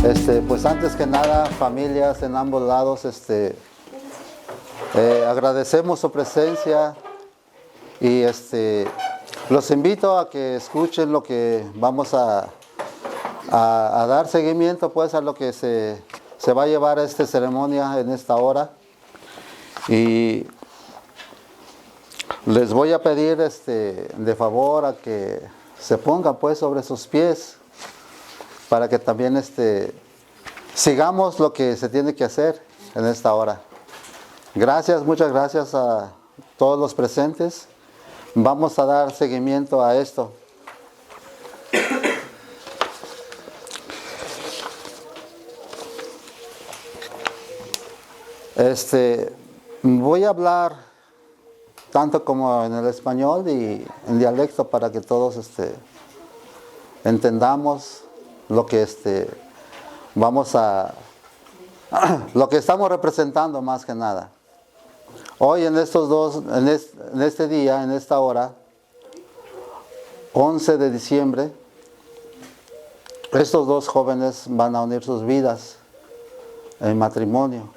Pues antes que nada, familias en ambos lados, agradecemos su presencia y los invito a que escuchen lo que vamos a dar seguimiento pues a lo que se va a llevar a esta ceremonia en esta hora. Y les voy a pedir de favor a que se pongan pues sobre sus pies para que también sigamos lo que se tiene que hacer en esta hora. Gracias, muchas gracias a todos los presentes. Vamos a dar seguimiento a esto. Voy a hablar tanto como en el español y en dialecto para que todos entendamos lo que lo que estamos representando más que nada. Hoy en este día, en esta hora, 11 de diciembre, estos dos jóvenes van a unir sus vidas en matrimonio.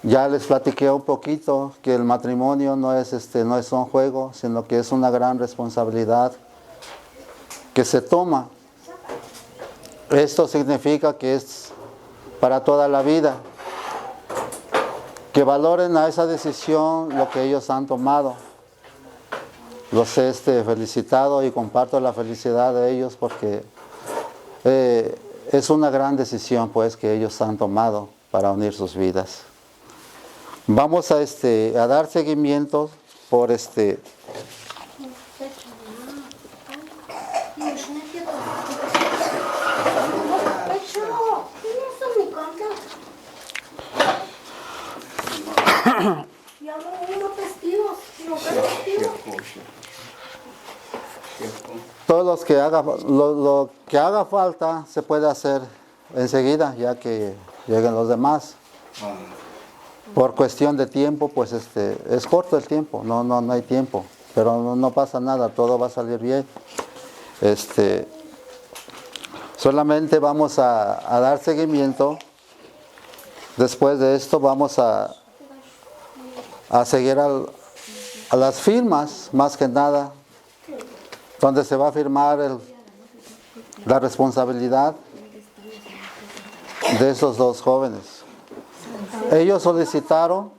Ya les platiqué un poquito que el matrimonio no es un juego, sino que es una gran responsabilidad que se toma. Esto significa que es para toda la vida. Que valoren a esa decisión lo que ellos han tomado. Los he felicitado y comparto la felicidad de ellos porque es una gran decisión pues que ellos han tomado para unir sus vidas. Vamos a dar seguimiento por todos los que lo que haga falta se puede hacer enseguida ya que lleguen los demás. Por cuestión de tiempo, pues es corto el tiempo, no hay tiempo, pero no pasa nada, todo va a salir bien. Solamente vamos a dar seguimiento. Después de esto vamos a seguir a las firmas, más que nada, donde se va a firmar la responsabilidad de esos dos jóvenes. Ellos solicitaron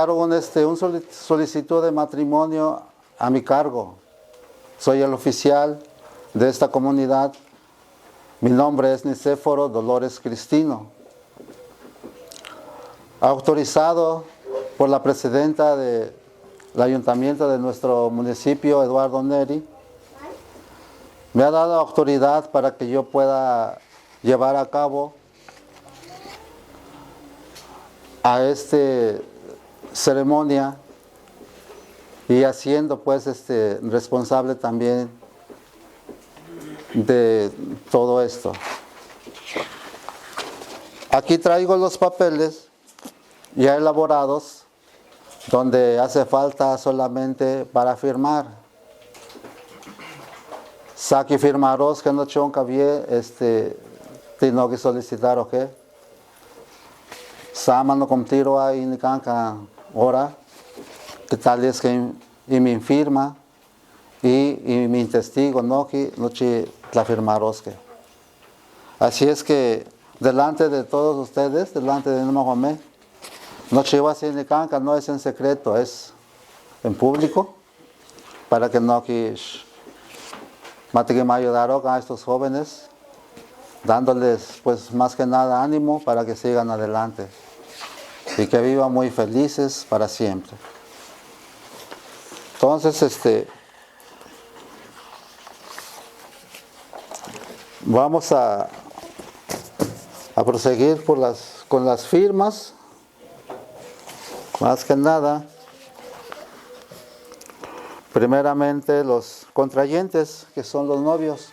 una solicitud de matrimonio a mi cargo. Soy el oficial de esta comunidad. Mi nombre es Nicéforo Dolores Cristino. Autorizado por la presidenta del ayuntamiento de nuestro municipio, Eduardo Neri, me ha dado autoridad para que yo pueda llevar a cabo a ceremonia y haciendo pues responsable también de todo esto. Aquí traigo los papeles ya elaborados donde hace falta solamente para firmar. Saki firmaros que no chonca bien tino que solicitar o qué. Sama no comtiro ahí ni canca hora que tal es que y mi firma y mi testigo no que no chi la firmaros que. Así es que delante de todos ustedes, delante de Mohamed, no chiva así ni canca, no es en secreto, es en público, para que no que mate que me ayudaron a estos jóvenes, dándoles pues más que nada ánimo para que sigan adelante y que vivan muy felices para siempre. Entonces vamos a proseguir con las firmas. Más que nada, primeramente los contrayentes, que son los novios.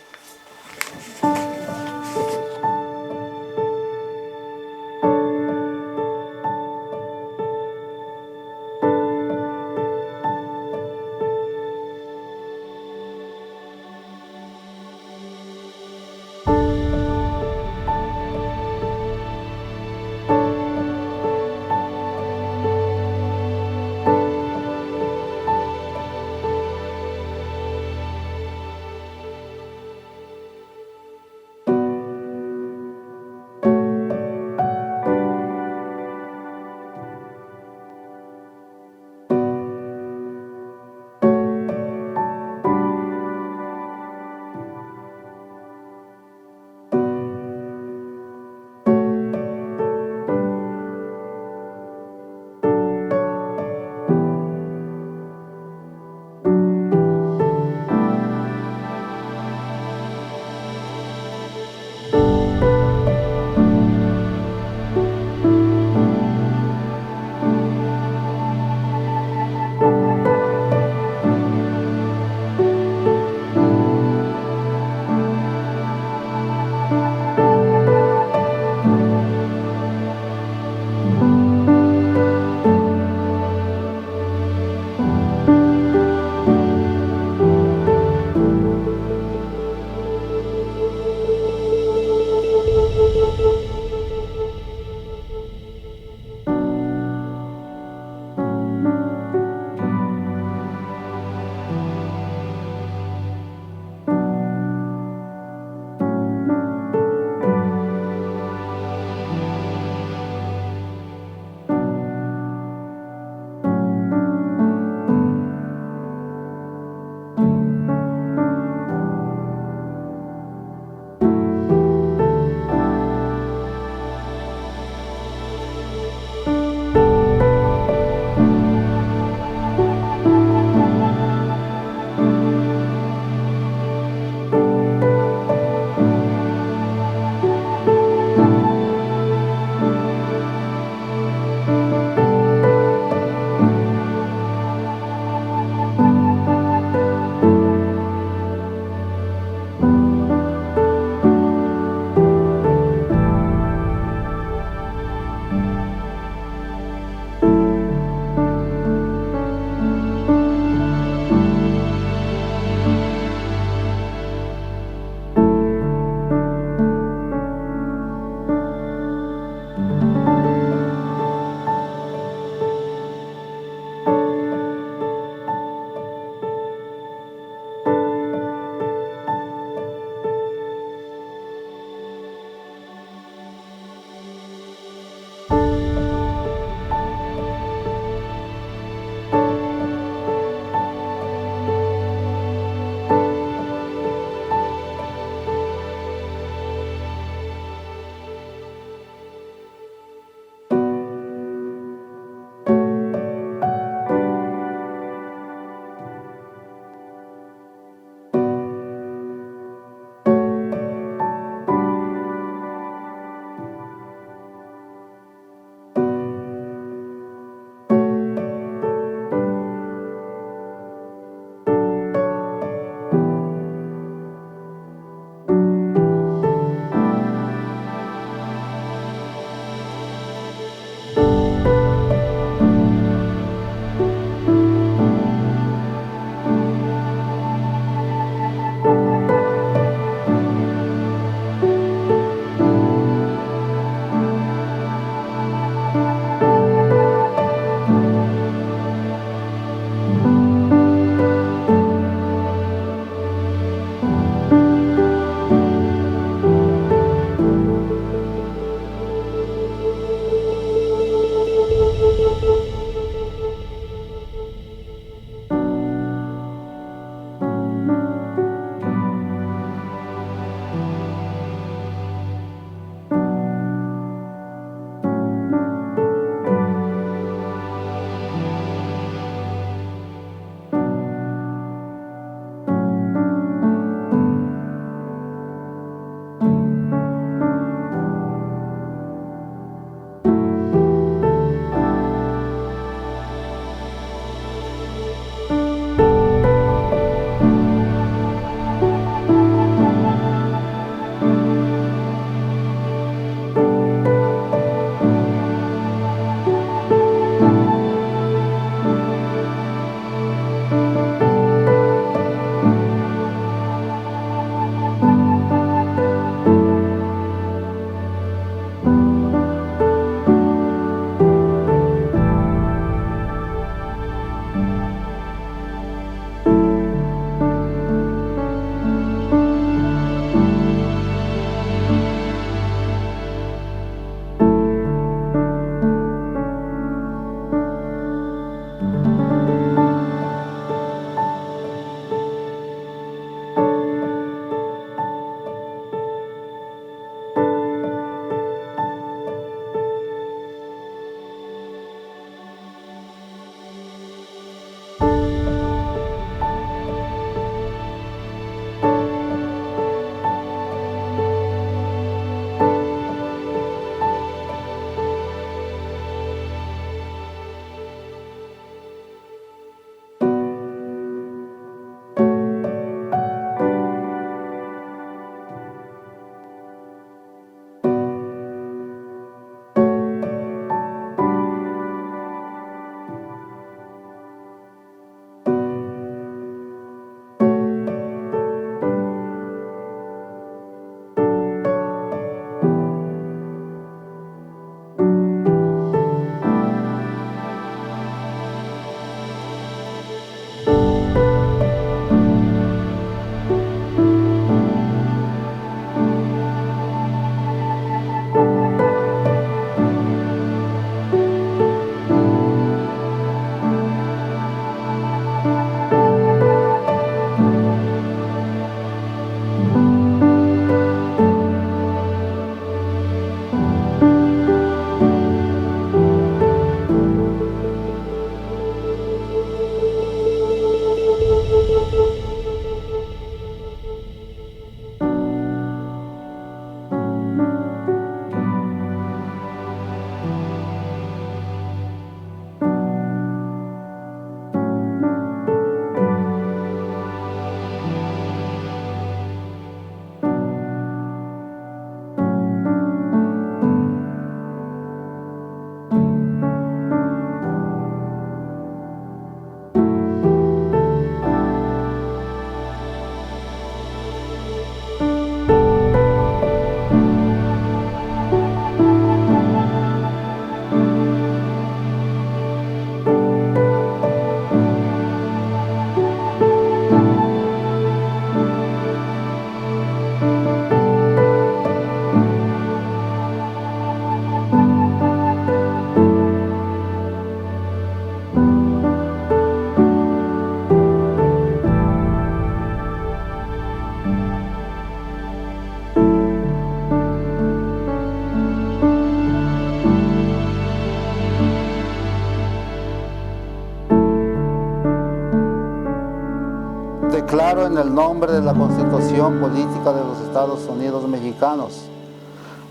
declaro en el nombre de la Constitución Política de los Estados Unidos Mexicanos,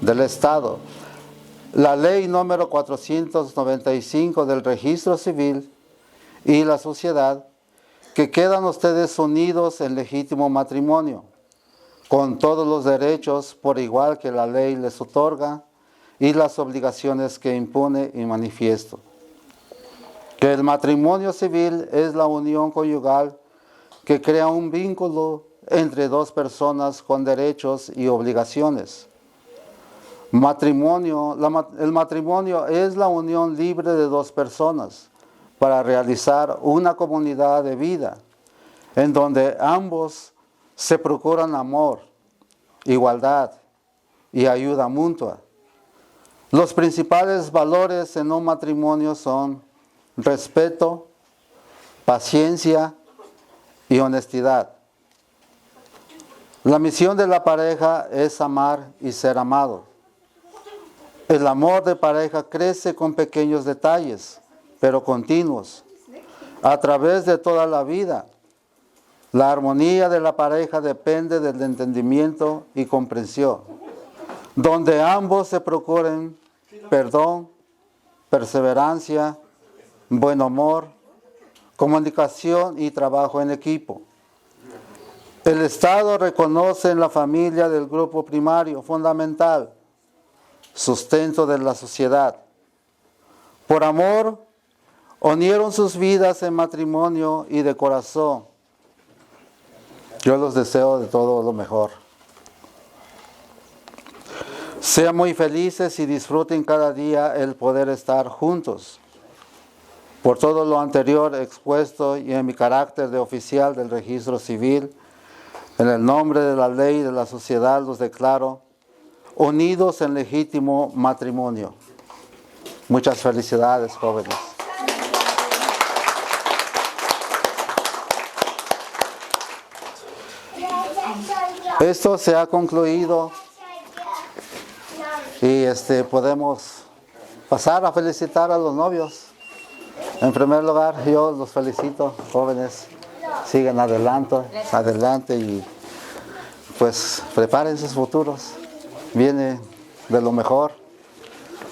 del Estado, la Ley número 495 del Registro Civil y la sociedad, que quedan ustedes unidos en legítimo matrimonio, con todos los derechos por igual que la ley les otorga y las obligaciones que impone y manifiesto. Que el matrimonio civil es la unión conyugal que crea un vínculo entre dos personas con derechos y obligaciones. El matrimonio es la unión libre de dos personas para realizar una comunidad de vida en donde ambos se procuran amor, igualdad y ayuda mutua. Los principales valores en un matrimonio son respeto, paciencia y honestidad. La misión de la pareja es amar y ser amado. El amor de pareja crece con pequeños detalles, pero continuos, a través de toda la vida. La armonía de la pareja depende del entendimiento y comprensión, donde ambos se procuren perdón, perseverancia, buen humor, comunicación y trabajo en equipo. El Estado reconoce en la familia del grupo primario fundamental, sustento de la sociedad. Por amor, unieron sus vidas en matrimonio y de corazón. Yo los deseo de todo lo mejor. Sean muy felices y disfruten cada día el poder estar juntos. Por todo lo anterior expuesto y en mi carácter de oficial del registro civil, en el nombre de la ley y de la sociedad los declaro unidos en legítimo matrimonio. Muchas felicidades, jóvenes. Esto se ha concluido y podemos pasar a felicitar a los novios. En primer lugar, yo los felicito, jóvenes. Sigan adelante y pues preparen sus futuros. Viene de lo mejor,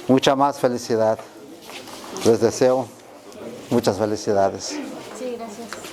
mucha más felicidad. Les deseo muchas felicidades. Sí, gracias.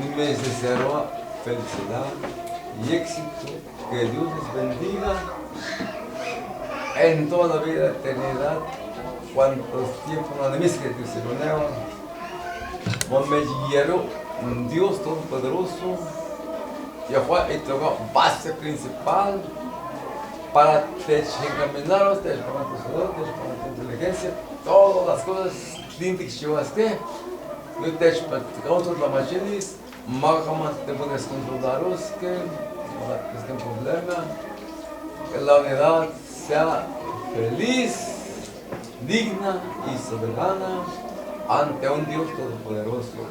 me deseo felicidad y éxito. Que Dios les bendiga en toda la vida, eternidad. Cuantos tiempos no han visto que Dios se lo niega. Un Dios todopoderoso, Yahweh es la base principal para encaminar para tu inteligencia, todas las cosas que yo hago. Yo te controlo la mayoría, más te puedes controlar que no hay problema. Que la unidad sea feliz, digna y soberana ante un Dios todopoderoso.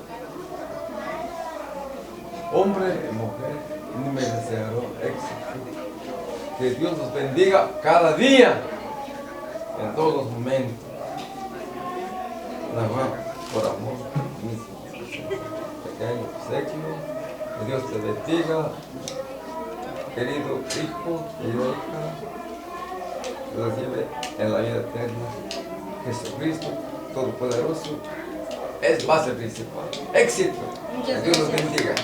Hombre y mujer, no me deseo éxito. Que Dios nos bendiga cada día, en todos los momentos. Por amor, pequeño obsequio. Que Dios te bendiga, querido hijo, querida hija. Que los lleve en la vida eterna. Jesucristo Todopoderoso es base principal. Éxito. Que Dios los bendiga.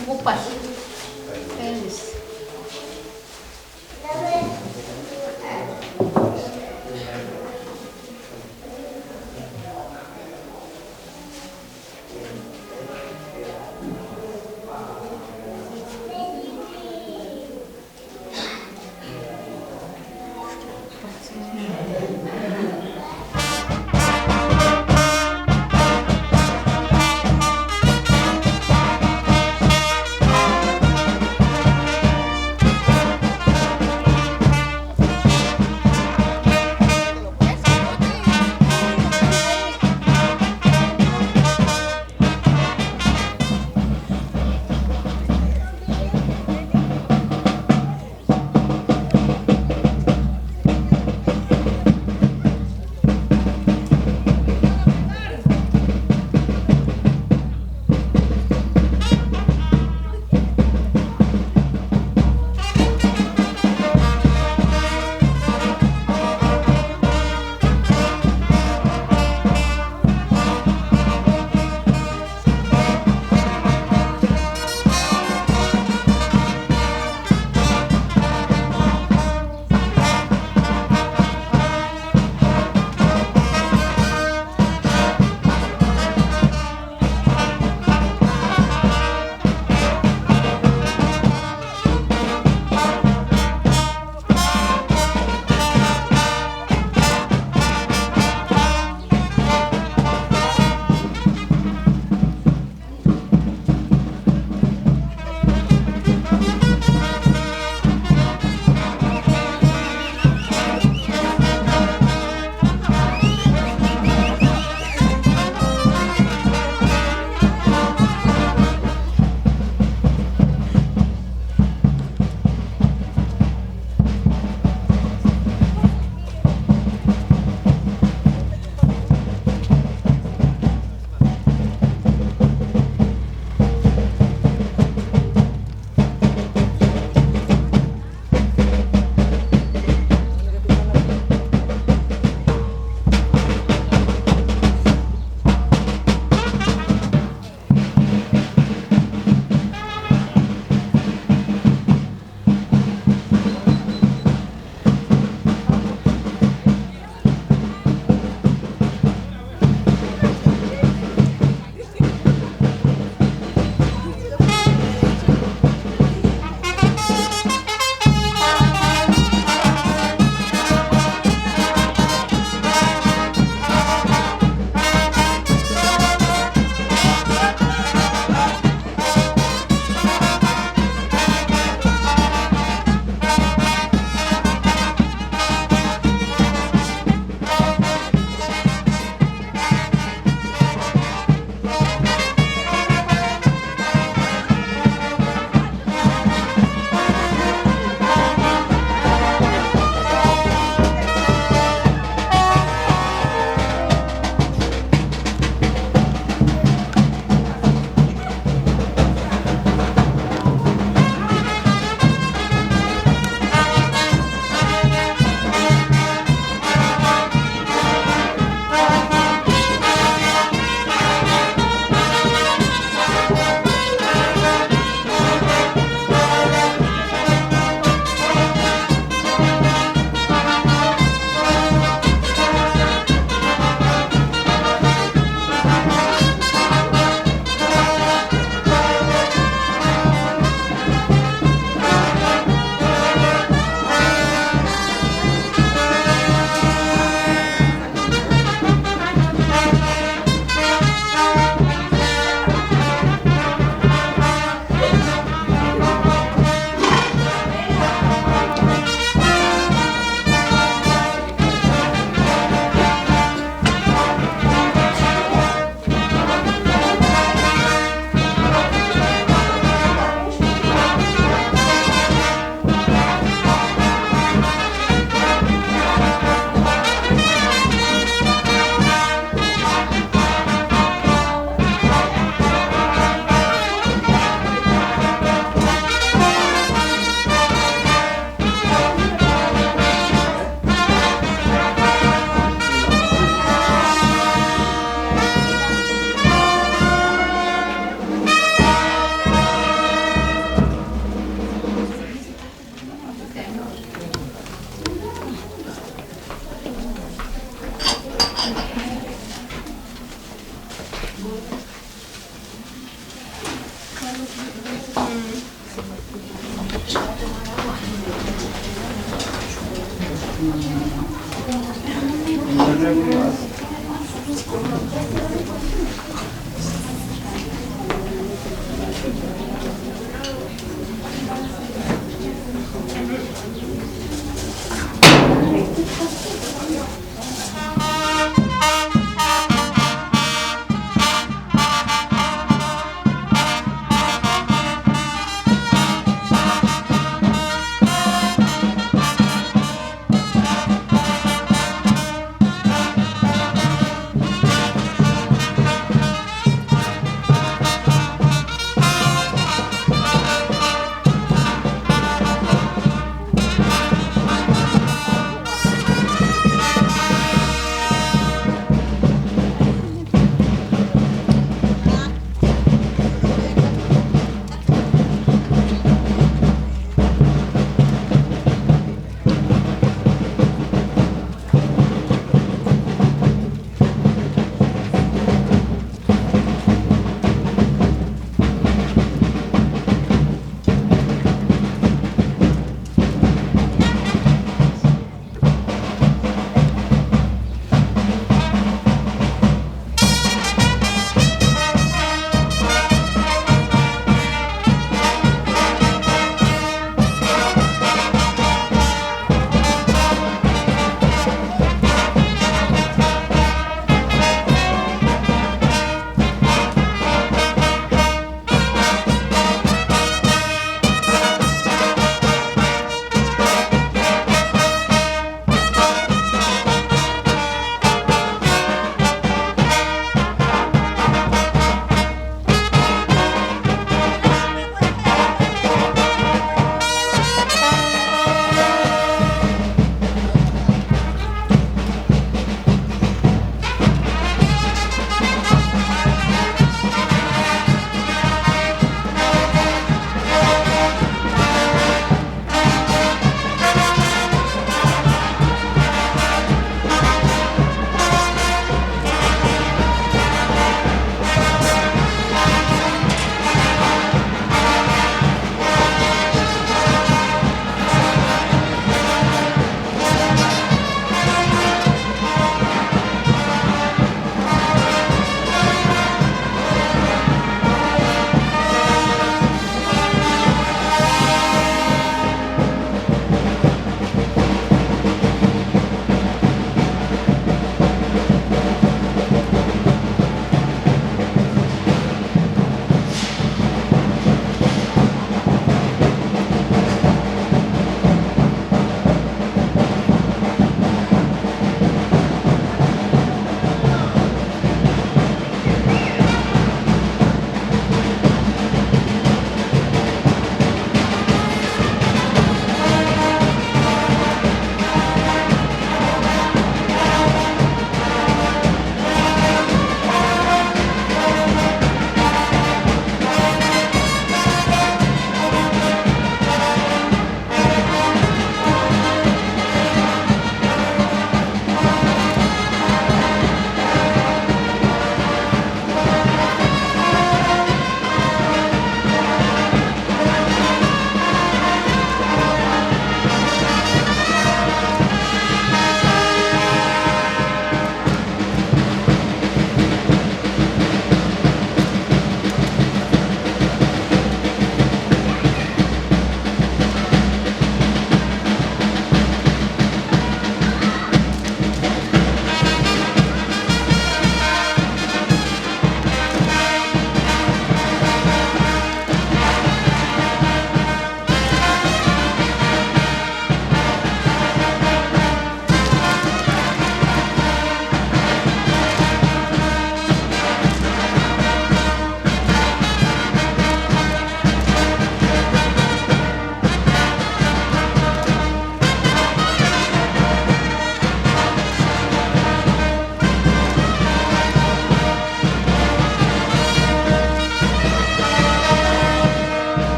ocupar. Feliz.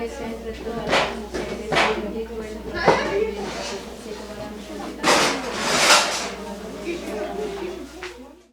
es entre todas las mujeres y bendito es el fruto de tu vientre, Jesús.